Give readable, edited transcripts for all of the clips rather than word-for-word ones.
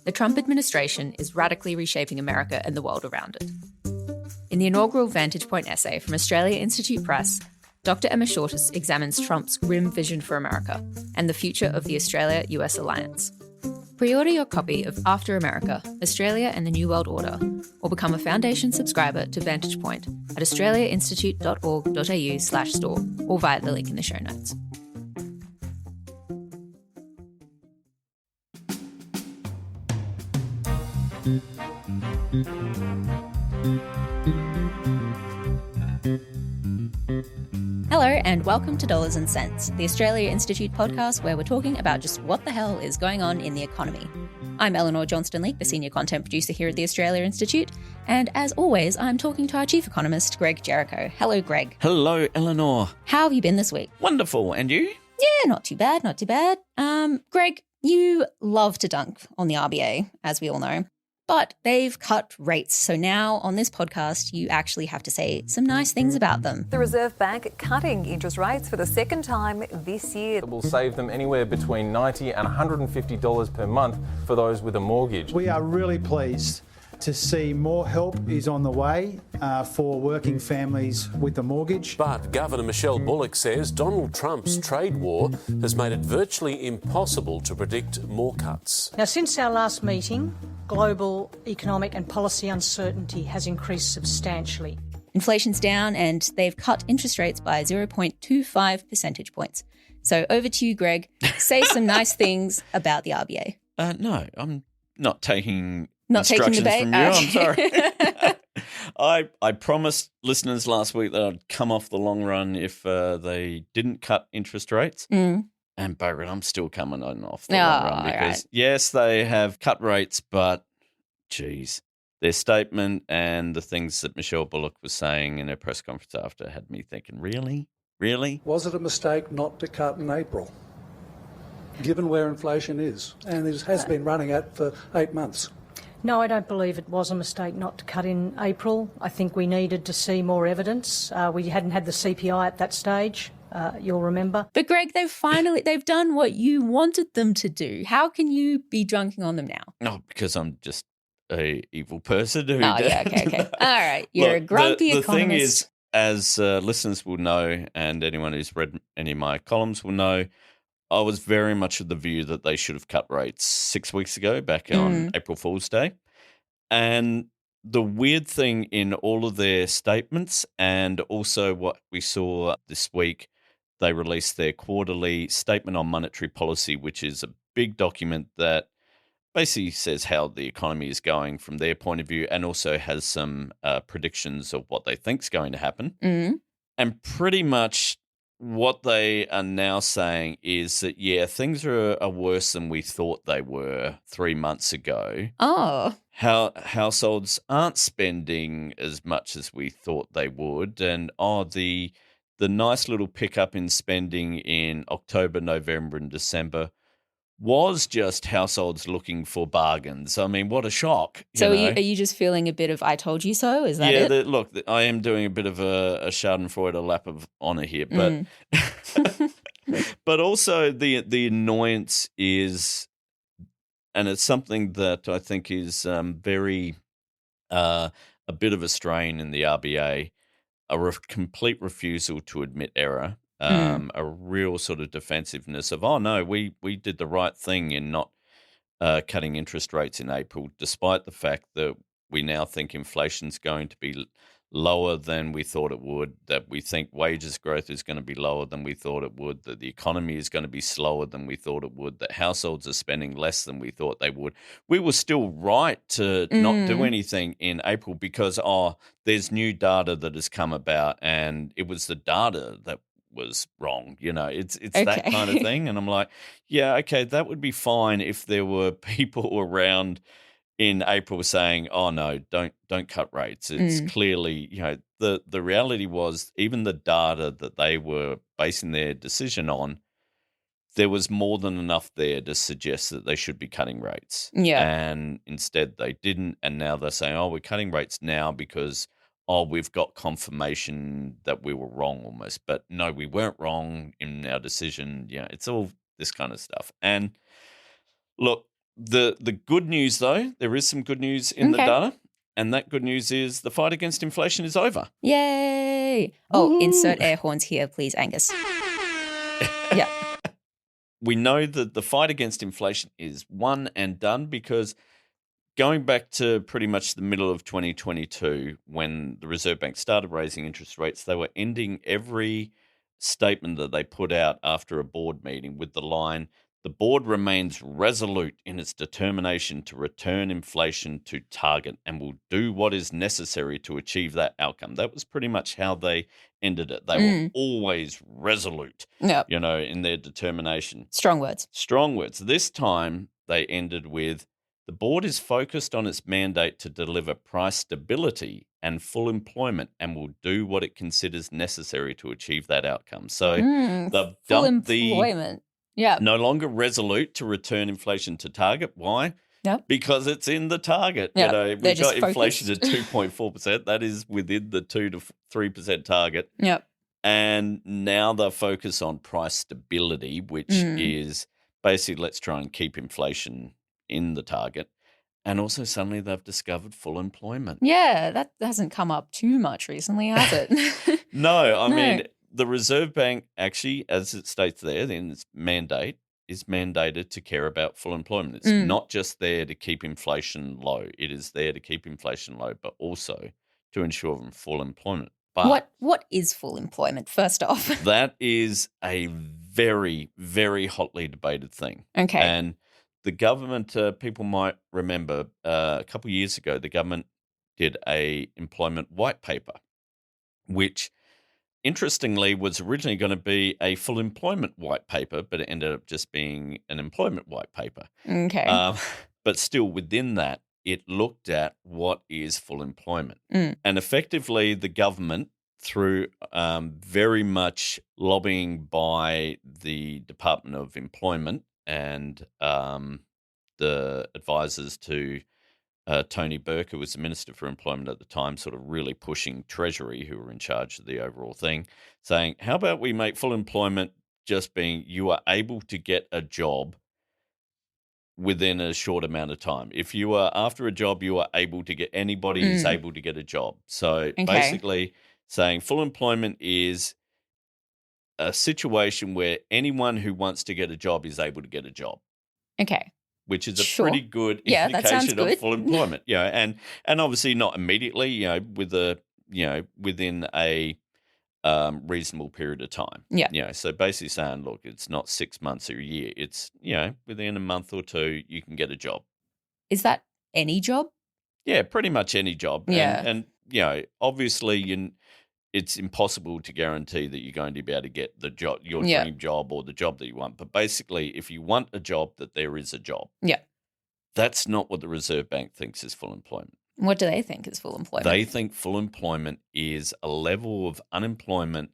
The Trump administration is radically reshaping America and the world around it. In the inaugural Vantage Point essay from Australia Institute Press, Dr. Emma Shortis examines Trump's grim vision for America and the future of the Australia-US alliance. Pre-order your copy of After America, Australia and the New World Order, or become a Foundation subscriber to Vantage Point at australiainstitute.org.au/store or via the link in the show notes. Hello and welcome to Dollars and Cents, the Australia Institute podcast where we're talking about just what the hell is going on in the economy. I'm Eleanor Johnston-Leake, the senior content producer here at the Australia Institute, and as always, I'm talking to our chief economist, Greg Jericho. Hello, Greg. Hello, Eleanor. How have you been this week? Wonderful. And you? Yeah, not too bad, not too bad. Greg, you love to dunk on the RBA, as we all know. But they've cut rates, so now on this podcast, you actually have to say some nice things about them. The Reserve Bank cutting interest rates for the second time this year. It will save them anywhere between $90 and $150 per month for those with a mortgage. We are really pleased to see more help is on the way for working families with a mortgage. But Governor Michelle Bullock says Donald Trump's trade war has made it virtually impossible to predict more cuts. Now, since our last meeting, global economic and policy uncertainty has increased substantially. Inflation's down and they've cut interest rates by 0.25 percentage points. So over to you, Greg. Say some nice things about the RBA. No, I'm not taking Not taking the bait? from you. I'm sorry. I promised listeners last week that I'd come off the long run if they didn't cut interest rates. And Barrett, I'm still coming on off the long run because, yes, they have cut rates, but, geez, their statement and the things that Michelle Bullock was saying in her press conference after had me thinking, really? Really? Was it a mistake not to cut in April, given where inflation is? And it has been running at for 8 months. No, I don't believe it was a mistake not to cut in April. I think we needed to see more evidence. We hadn't had the CPI at that stage, you'll remember. But Greg, they've done what you wanted them to do. How can you be dunking on them now? No, because I'm just a evil person. Who Okay. All right. You're a grumpy economist. The thing is, as listeners will know, and anyone who's read any of my columns will know, I was very much of the view that they should have cut rates 6 weeks ago, back on April Fool's Day. And the weird thing in all of their statements and also what we saw this week, they released their quarterly statement on monetary policy, which is a big document that basically says how the economy is going from their point of view and also has some predictions of what they think is going to happen. And pretty much what they are now saying is that, yeah, things are worse than we thought they were 3 months ago. Oh. Households aren't spending as much as we thought they would. And, the nice little pickup in spending in October, November and December was just households looking for bargains. I mean, what a shock. So are you just feeling a bit of I told you so? Is that it? Look, I am doing a bit of a schadenfreude, a lap of honour here. But but also the annoyance is, and it's something that I think is very a bit of a strain in the RBA, complete refusal to admit error. A real sort of defensiveness of, no, we did the right thing in not cutting interest rates in April, despite the fact that we now think inflation's going to be lower than we thought it would, that we think wages growth is going to be lower than we thought it would, that the economy is going to be slower than we thought it would, that households are spending less than we thought they would. We were still right to not do anything in April because, there's new data that has come about and it was the data that was wrong. It's okay. That kind of thing. And I'm like, yeah, okay, that would be fine if there were people around in April saying, oh no, don't cut rates. It's clearly, the reality was even the data that they were basing their decision on, there was more than enough there to suggest that they should be cutting rates. Yeah. And instead they didn't. And now they're saying, we're cutting rates now because we've got confirmation that we were wrong almost. But no, we weren't wrong in our decision. It's all this kind of stuff. And look, The good news, though, there is some good news in the data, and that good news is the fight against inflation is over. Yay! Oh, insert air horns here, please, Angus. Yeah. We know that the fight against inflation is one and done because going back to pretty much the middle of 2022, when the Reserve Bank started raising interest rates, they were ending every statement that they put out after a board meeting with the line, "The board remains resolute in its determination to return inflation to target and will do what is necessary to achieve that outcome." That was pretty much how they ended it. They were always resolute, Yep. in their determination. Strong words. Strong words. This time they ended with, "The board is focused on its mandate to deliver price stability and full employment and will do what it considers necessary to achieve that outcome." So they've Full dumped employment. Yeah. no longer resolute to return inflation to target. Why? Yep. Because it's in the target. Yep. We've They're got just inflation at focused. 2.4%. That is within the 2 to 3% target. Yep. And now they're focused on price stability, which is basically let's try and keep inflation in the target. And also suddenly they've discovered full employment. Yeah, that hasn't come up too much recently, has it? No, I mean, the Reserve Bank actually, as it states there in its mandate, is mandated to care about full employment. It's not just there to keep inflation low. It is there to keep inflation low, but also to ensure full employment. But what is full employment, first off? that is a very, very hotly debated thing. Okay. And the government, people might remember a couple of years ago, the government did a employment white paper, which interestingly was originally going to be a full employment white paper, but it ended up just being an employment white paper. Okay. But still within that, it looked at what is full employment. And effectively the government, through very much lobbying by the Department of Employment and the advisors to Tony Burke, who was the Minister for Employment at the time, sort of really pushing Treasury, who were in charge of the overall thing, saying, how about we make full employment just being you are able to get a job within a short amount of time. If you are after a job, you are able to get, anybody is able to get a job. So basically saying full employment is a situation where anyone who wants to get a job is able to get a job. Okay. Which is a pretty good that sounds indication good. of full employment. And obviously not immediately, with within a reasonable period of time. Yeah. So basically saying, look, it's not 6 months or a year. It's, within a month or two, you can get a job. Is that any job? Yeah, pretty much any job. Yeah. And obviously it's impossible to guarantee that you're going to be able to get the job, your dream job or the job that you want. But basically, if you want a job, that there is a job. Yeah. That's not what the Reserve Bank thinks is full employment. What do they think is full employment? They think full employment is a level of unemployment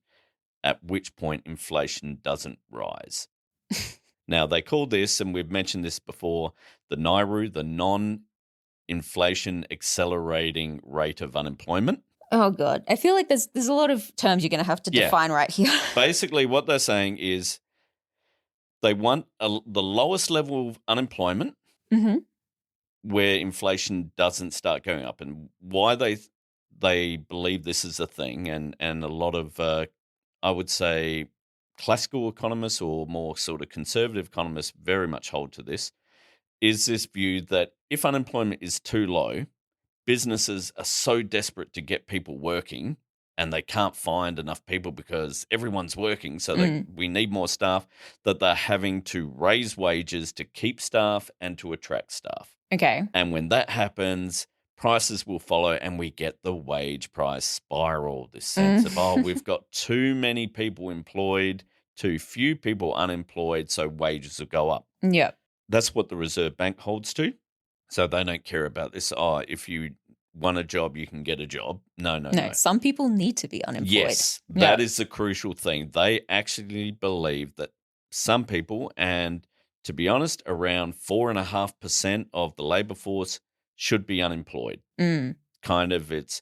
at which point inflation doesn't rise. Now, they call this, and we've mentioned this before, the NIRU, the non-inflation accelerating rate of unemployment. Oh, God. I feel like there's a lot of terms you're going to have to define right here. Basically, what they're saying is they want the lowest level of unemployment where inflation doesn't start going up. And why they believe this is a thing, and a lot of, I would say, classical economists or more sort of conservative economists very much hold to this, is this view that if unemployment is too low, businesses are so desperate to get people working and they can't find enough people because everyone's working, so we need more staff, that they're having to raise wages to keep staff and to attract staff. Okay. And when that happens, prices will follow and we get the wage price spiral, this sense of, we've got too many people employed, too few people unemployed, so wages will go up. Yeah. That's what the Reserve Bank holds to. So they don't care about this. If you want a job, you can get a job. No. Some people need to be unemployed. Yes, that is the crucial thing. They actually believe that some people, and to be honest, around 4.5% of the labour force should be unemployed. Kind of, it's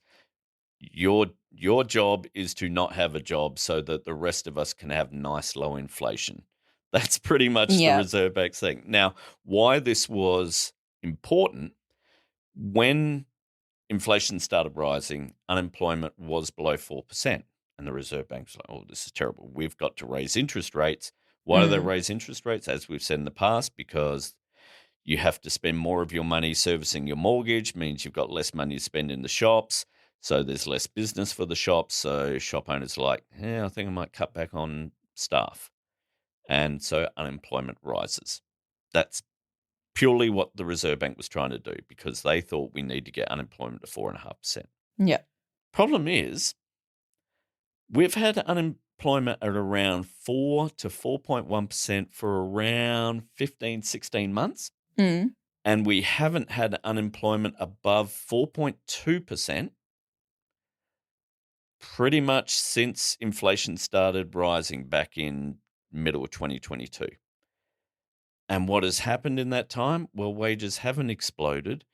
your job is to not have a job so that the rest of us can have nice low inflation. That's pretty much the Yeah. Reserve Bank's thing. Now, why this was important, when inflation started rising, unemployment was below 4%. And the Reserve Bank's like, oh, this is terrible. We've got to raise interest rates. Why do they raise interest rates? As we've said in the past, because you have to spend more of your money servicing your mortgage, means you've got less money to spend in the shops. So there's less business for the shops. So shop owners are like, I think I might cut back on staff. And so unemployment rises. That's purely what the Reserve Bank was trying to do, because they thought we need to get unemployment to 4.5%. Yeah. Problem is, we've had unemployment at around 4 to 4.1% for around 15, 16 months. Mm. And we haven't had unemployment above 4.2% pretty much since inflation started rising back in middle of 2022. And what has happened in that time? Well, wages haven't exploded.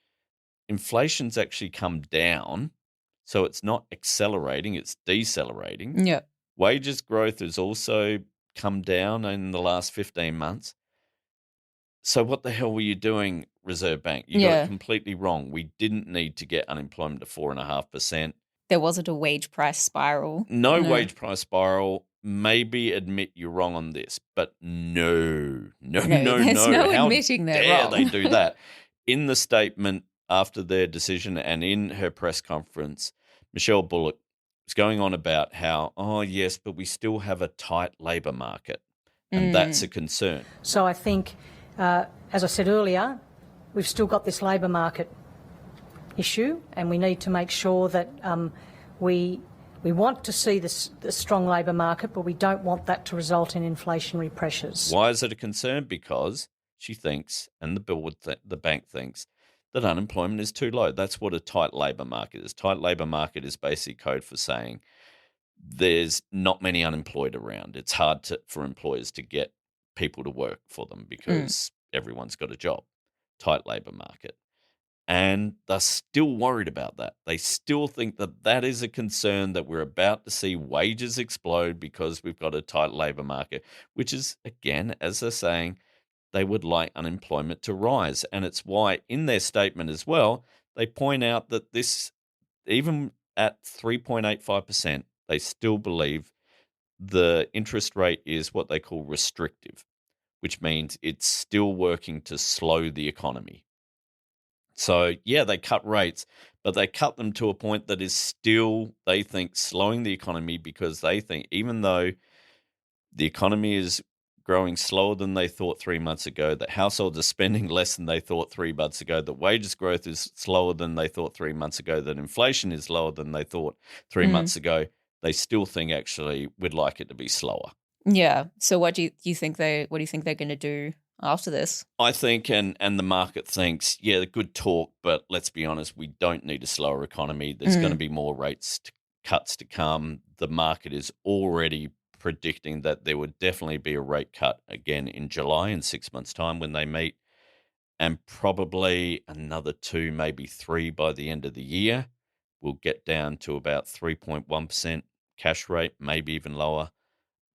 Inflation's actually come down. So it's not accelerating, it's decelerating. Yeah. Wages growth has also come down in the last 15 months. So what the hell were you doing, Reserve Bank? You got it completely wrong. We didn't need to get unemployment to 4.5%. There wasn't a wage price spiral. No wage price spiral. Maybe admit you're wrong on this, but no. There's no How admitting they're dare wrong. they do that? In the statement after their decision and in her press conference, Michelle Bullock was going on about how, oh, yes, but we still have a tight labour market, and that's a concern. So I think, as I said earlier, we've still got this labour market issue, and we need to make sure that we want to see the strong labour market, but we don't want that to result in inflationary pressures. Why is it a concern? Because she thinks, and the bank thinks, that unemployment is too low. That's what a tight labour market is. Tight labour market is basic code for saying there's not many unemployed around. It's hard for employers to get people to work for them because everyone's got a job. Tight labour market. And they're still worried about that. They still think that that is a concern, that we're about to see wages explode because we've got a tight labour market, which is, again, as they're saying, they would like unemployment to rise. And it's why in their statement as well, they point out that this, even at 3.85%, they still believe the interest rate is what they call restrictive, which means it's still working to slow the economy. So, yeah, they cut rates, but they cut them to a point that is still, they think, slowing the economy, because they think even though the economy is growing slower than they thought 3 months ago, that households are spending less than they thought 3 months ago, that wages growth is slower than they thought 3 months ago, that inflation is lower than they thought 3 months ago, they still think actually we'd like it to be slower. Yeah. So what do you think they're going to do after this? I think, and the market thinks, yeah, good talk, but let's be honest, we don't need a slower economy. There's going to be more cuts to come. The market is already predicting that there would definitely be a rate cut again in July, in 6 months' time when they meet, and probably another 2, maybe 3 by the end of the year. We'll get down to about 3.1% cash rate, maybe even lower,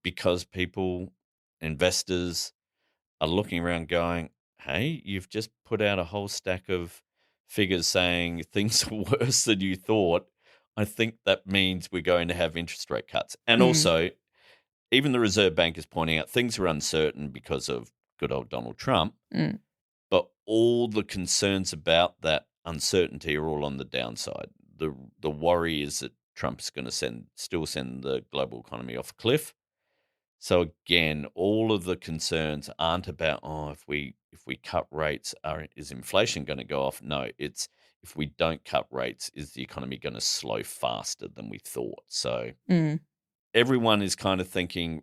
because investors are looking around going, hey, you've just put out a whole stack of figures saying things are worse than you thought. I think that means we're going to have interest rate cuts. And also, even the Reserve Bank is pointing out things are uncertain because of good old Donald Trump, but all the concerns about that uncertainty are all on the downside. The worry is that Trump's going to still send the global economy off a cliff. So again, all of the concerns aren't about, if we cut rates, is inflation going to go off? No, it's if we don't cut rates, is the economy going to slow faster than we thought? So everyone is kind of thinking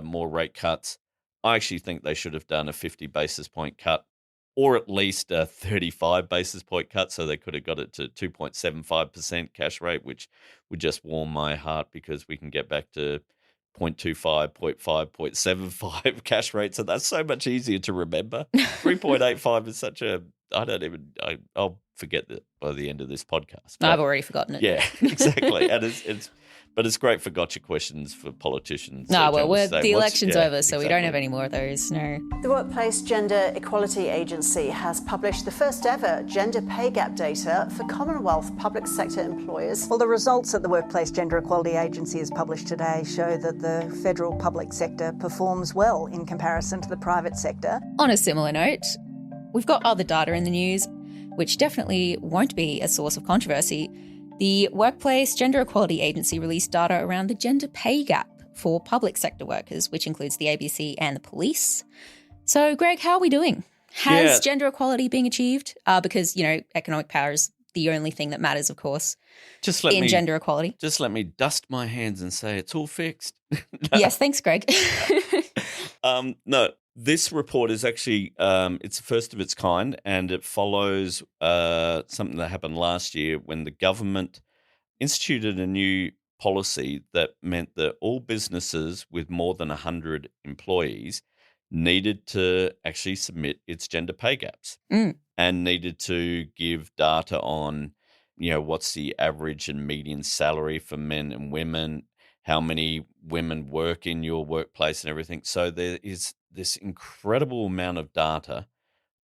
more rate cuts. I actually think they should have done a 50 basis point cut, or at least a 35 basis point cut, so they could have got it to 2.75% cash rate, which would just warm my heart, because we can get back to 0.25, 0.5, 0.75 cash rates, and that's so much easier to remember. 3.85 is such a, I'll forget that by the end of this podcast. I've already forgotten it. Yeah, exactly. And But it's great for gotcha questions for politicians. No, So well, say, the election's over, so we don't exactly. have any more of those. No. The Workplace Gender Equality Agency has published the first ever gender pay gap data for Commonwealth public sector employers. Well, the results that the Workplace Gender Equality Agency has published today show that the federal public sector performs well in comparison to the private sector. On a similar note, we've got other data in the news, which definitely won't be a source of controversy. The Workplace Gender Equality Agency released data around the gender pay gap for public sector workers, which includes the ABC and the police. So, Greg, how are we doing? Has gender equality been achieved? Because, economic power is the only thing that matters, of course, in gender equality. Just let me dust my hands and say it's all fixed. Yes, thanks, Greg. No, this report is actually it's the first of its kind, and it follows something that happened last year when the government instituted a new policy that meant that all businesses with more than 100 employees needed to actually submit its gender pay gaps and needed to give data on, what's the average and median salary for men and women, how many women work in your workplace and everything. So there is this incredible amount of data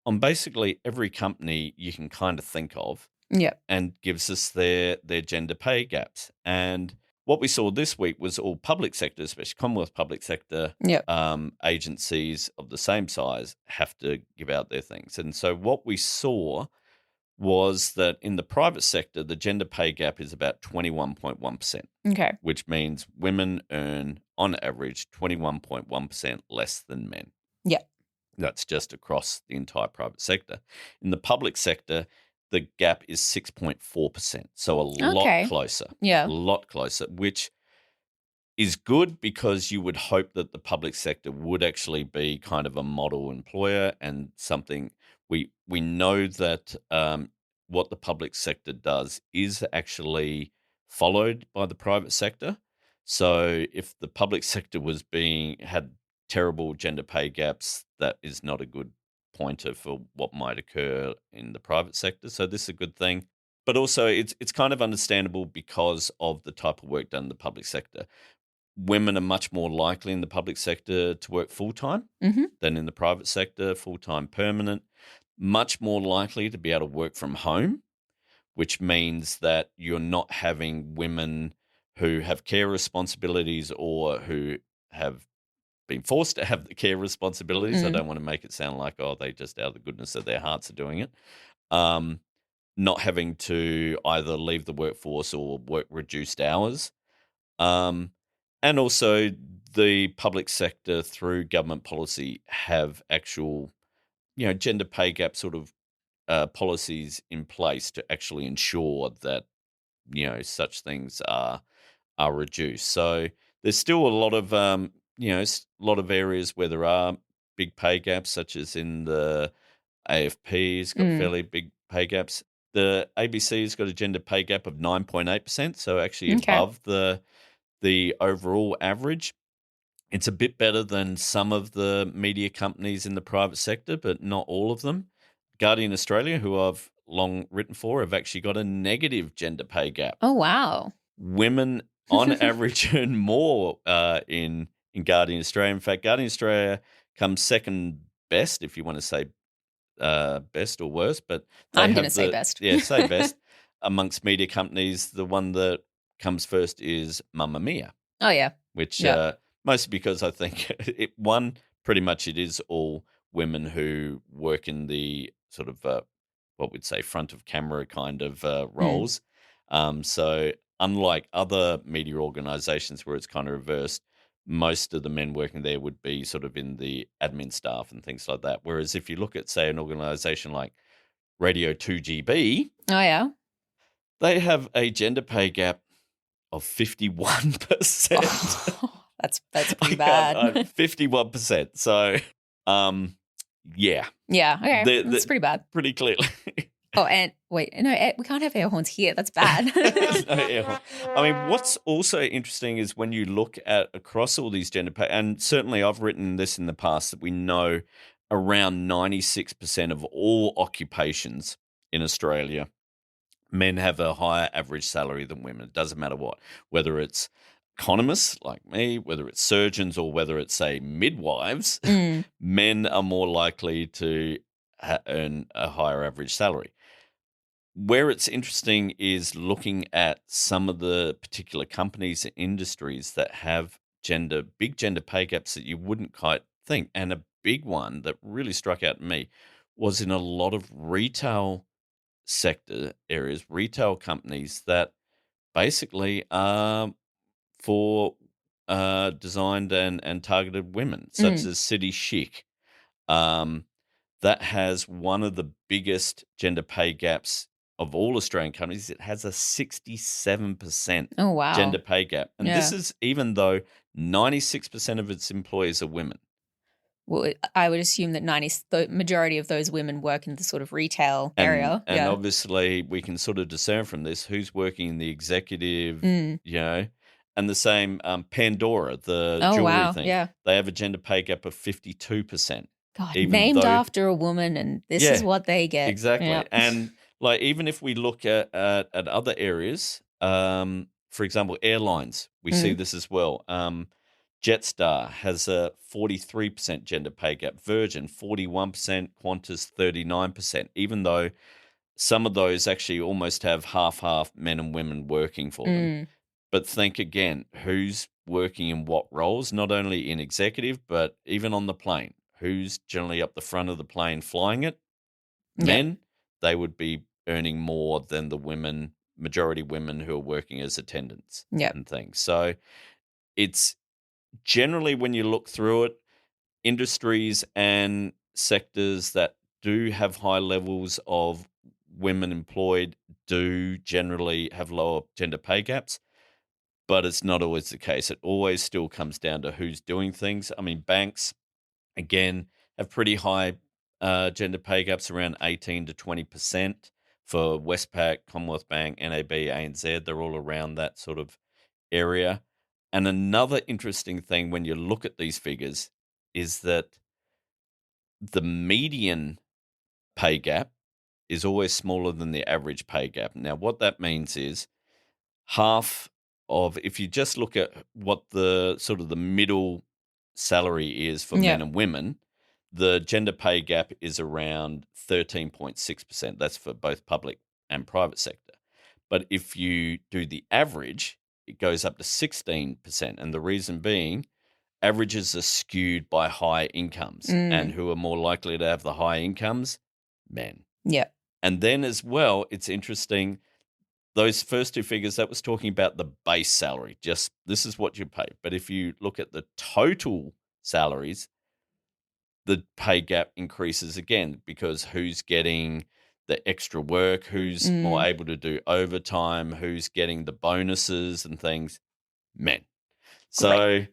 on basically every company you can kind of think of. Yeah. And gives us their gender pay gaps. And what we saw this week was all public sector, especially Commonwealth public sector agencies of the same size have to give out their things. And so what we saw was that in the private sector, the gender pay gap is about 21.1%. Okay. Which means women earn, on average, 21.1% less than men. Yeah. That's just across the entire private sector. In the public sector, the gap is 6.4%. So a lot closer. Yeah. A lot closer, which is good because you would hope that the public sector would actually be kind of a model employer and something we know that what the public sector does is actually followed by the private sector. So if the public sector had terrible gender pay gaps, that is not a good pointer for what might occur in the private sector. So this is a good thing. But also it's kind of understandable because of the type of work done in the public sector. Women are much more likely in the public sector to work full-time than in the private sector, full-time permanent, much more likely to be able to work from home, which means that you're not having women who have care responsibilities or who have been forced to have the care responsibilities. I don't want to make it sound like, they just out of the goodness of their hearts are doing it. Not having to either leave the workforce or work reduced hours. And also the public sector through government policy have actual, gender pay gap sort of policies in place to actually ensure that, such things are reduced. So there's still a lot of, a lot of areas where there are big pay gaps, such as in the AFP's got fairly big pay gaps. The ABC's got a gender pay gap of 9.8%, so actually above the overall average. It's a bit better than some of the media companies in the private sector, but not all of them. Guardian Australia, who I've long written for, have actually got a negative gender pay gap. Oh, wow. Women on average earn more in Guardian Australia. In fact, Guardian Australia comes second best, if you want to say best or worst. But I'm going to say best. Yeah, say best. Amongst media companies, the one that comes first is Mamma Mia. Oh, yeah. Which mostly because I think pretty much it is all women who work in the sort of what we'd say front of camera kind of roles. So unlike other media organizations where it's kind of reversed, most of the men working there would be sort of in the admin staff and things like that. Whereas if you look at, say, an organization like Radio 2GB, oh yeah, they have a gender pay gap of 51%. Oh, that's pretty bad. 51%. So, yeah. Yeah, okay. That's pretty bad. Pretty clearly. Oh, and wait, no, we can't have air horns here. That's bad. No air horn. I mean, what's also interesting is when you look at across all these gender pay, and certainly I've written this in the past, that we know around 96% of all occupations in Australia men have a higher average salary than women. It doesn't matter what, whether it's economists like me, whether it's surgeons, or whether it's, say, midwives, men are more likely to earn a higher average salary. Where it's interesting is looking at some of the particular companies and industries that have big gender pay gaps that you wouldn't quite think. And a big one that really struck out to me was in a lot of retail sector areas, retail companies that basically are for designed and targeted women, such as City Chic. That has one of the biggest gender pay gaps of all Australian companies. It has a 67% Oh, wow. gender pay gap. And this is even though 96% of its employees are women. Well, I would assume that the majority of those women work in the sort of retail area. And obviously we can sort of discern from this who's working in the executive, and the same Pandora, the jewelry thing. Yeah. They have a gender pay gap of 52%. God, named after a woman, and this is what they get. Exactly. Yeah. And like, even if we look at other areas, for example, airlines, we see this as well. Jetstar has a 43% gender pay gap, Virgin 41%, Qantas 39%, even though some of those actually almost have half men and women working for them. But think again, who's working in what roles, not only in executive, but even on the plane. Who's generally up the front of the plane flying it? Men, they would be earning more than the majority women who are working as attendants and things. So it's generally, when you look through it, industries and sectors that do have high levels of women employed do generally have lower gender pay gaps. But it's not always the case. It always still comes down to who's doing things. I mean, banks, again, have pretty high gender pay gaps, around 18 to 20% for Westpac, Commonwealth Bank, NAB, ANZ. They're all around that sort of area. And another interesting thing when you look at these figures is that the median pay gap is always smaller than the average pay gap. Now, what that means is if you just look at what the sort of the middle salary is for men and women, the gender pay gap is around 13.6%. That's for both public and private sector. But if you do the average, it goes up to 16%. And the reason being, averages are skewed by high incomes. And who are more likely to have the high incomes? Men. Yeah. And then as well, it's interesting, those first two figures, that was talking about the base salary. Just this is what you pay. But if you look at the total salaries, the pay gap increases again, because who's getting the extra work, who's more able to do overtime, who's getting the bonuses and things? Men. So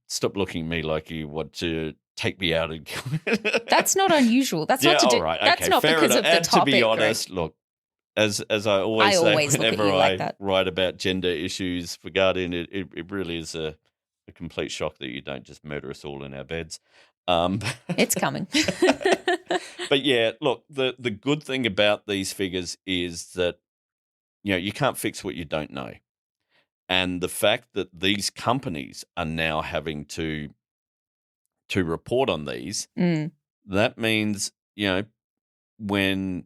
stop looking at me like you want to take me out and That's not unusual. That's not to do. All right. That's okay, not fair because enough. of the And topic. to be honest, look, as I always say, look at whenever you like that. write about gender issues for Guardian, it really is a complete shock that you don't just murder us all in our beds. It's coming. But yeah, look, the good thing about these figures is that, you can't fix what you don't know. And the fact that these companies are now having to report on these, that means, when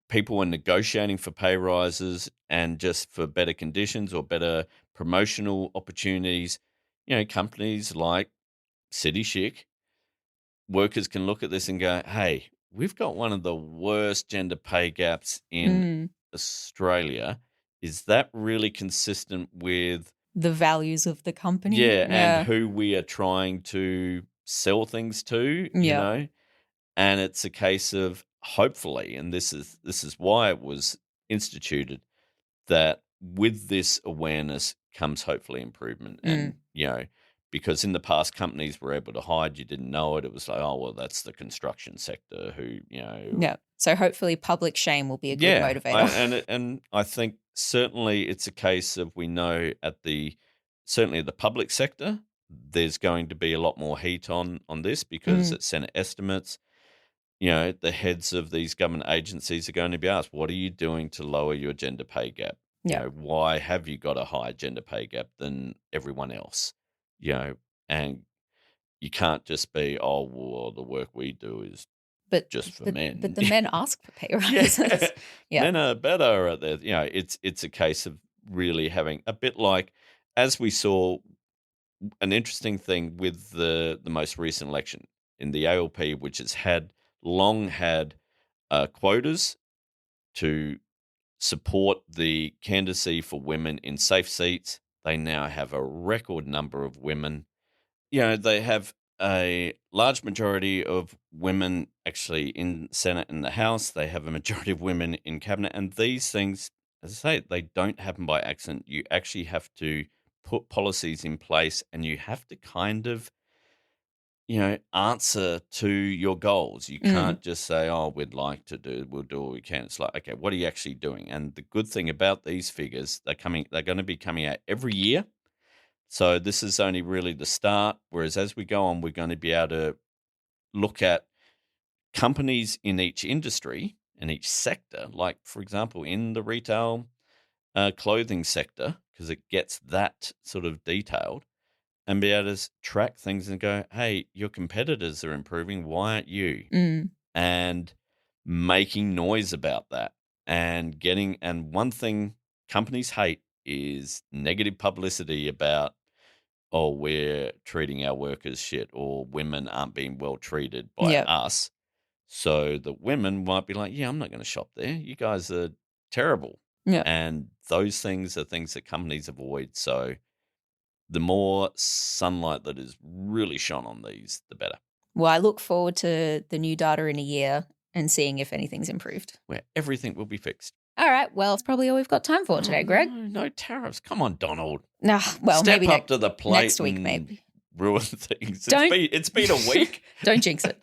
people are negotiating for pay rises and just for better conditions or better promotional opportunities, companies like City Chic, workers can look at this and go, hey, we've got one of the worst gender pay gaps in Australia. Is that really consistent with the values of the company? and who we are trying to sell things to, you know? And it's a case of, hopefully, and this is why it was instituted, that with this awareness comes hopefully improvement. And, because in the past, companies were able to hide, you didn't know it. It was like, oh, well, that's the construction sector who, Yeah. So hopefully public shame will be a good motivator. And I think certainly it's a case of, we know certainly the public sector, there's going to be a lot more heat on this because it's Senate estimates. the heads of these government agencies are going to be asked, what are you doing to lower your gender pay gap? Yeah. Why have you got a higher gender pay gap than everyone else? And you can't just be, oh, well, the work we do is just for men. But the men ask for pay rises. Yeah. Men are better at that. It's a case of really having a bit like, as we saw, an interesting thing with the most recent election in the ALP, which has long had quotas to support the candidacy for women in safe seats. They now have a record number of women. They have a large majority of women actually in Senate and the House. They have a majority of women in cabinet. And these things, as I say, they don't happen by accident. You actually have to put policies in place, and you have to kind of, answer to your goals. You can't just say, oh, we'll do what we can. It's like, okay, what are you actually doing? And the good thing about these figures, they're going to be coming out every year. So this is only really the start, whereas as we go on, we're going to be able to look at companies in each industry and each sector, like, for example, in the retail clothing sector, because it gets that sort of detailed, and be able to track things and go, hey, your competitors are improving, why aren't you? And making noise about that and one thing companies hate is negative publicity about, oh, we're treating our workers shit, or women aren't being well treated by us. So the women might be like, yeah, I'm not going to shop there. You guys are terrible. Yeah. And those things are things that companies avoid. So the more sunlight that is really shone on these, the better. Well, I look forward to the new data in a year and seeing if anything's improved. Where everything will be fixed. All right. Well, it's probably all we've got time for today, Greg. No tariffs. Come on, Donald. Nah, well, Step maybe up to the plate next week, maybe. Ruin things. Don't- It's been a week. Don't jinx it.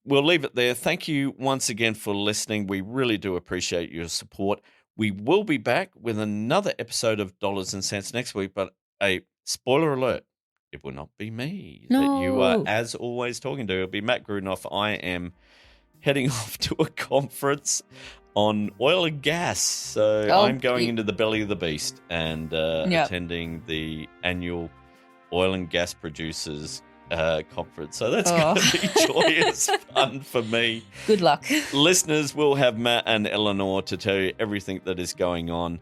We'll leave it there. Thank you once again for listening. We really do appreciate your support. We will be back with another episode of Dollars and Cents next week, but a spoiler alert, it will not be me that you are, as always, talking to. It'll be Matt Grudenoff. I am heading off to a conference on oil and gas. So I'm going into the belly of the beast and attending the annual oil and gas producers conference. So that's going to be joyous fun for me. Good luck. Listeners will have Matt and Eleanor to tell you everything that is going on.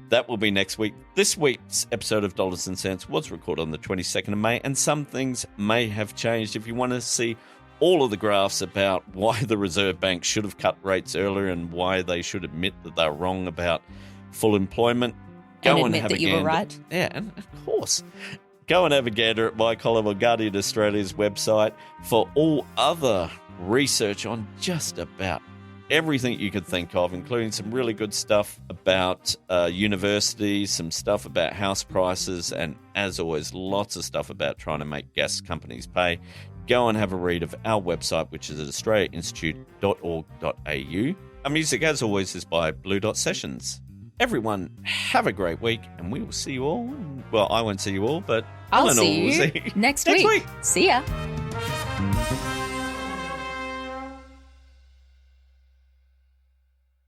That will be next week. This week's episode of Dollars and Cents was recorded on the 22nd of May, and some things may have changed. If you want to see all of the graphs about why the Reserve Bank should have cut rates earlier and why they should admit that they're wrong about full employment, go and have a gander. You were right. Yeah, and of course. Go and have a gander at my column on Guardian Australia's website for all other research on just about everything you could think of, including some really good stuff about universities, some stuff about house prices, and as always, lots of stuff about trying to make gas companies pay. Go and have a read of our website, which is at australiainstitute.org.au. Our music, as always, is by Blue Dot Sessions. Everyone, have a great week, and we will see you all. Well, I won't see you all, but I'll Eleanor see will you see next week. See ya.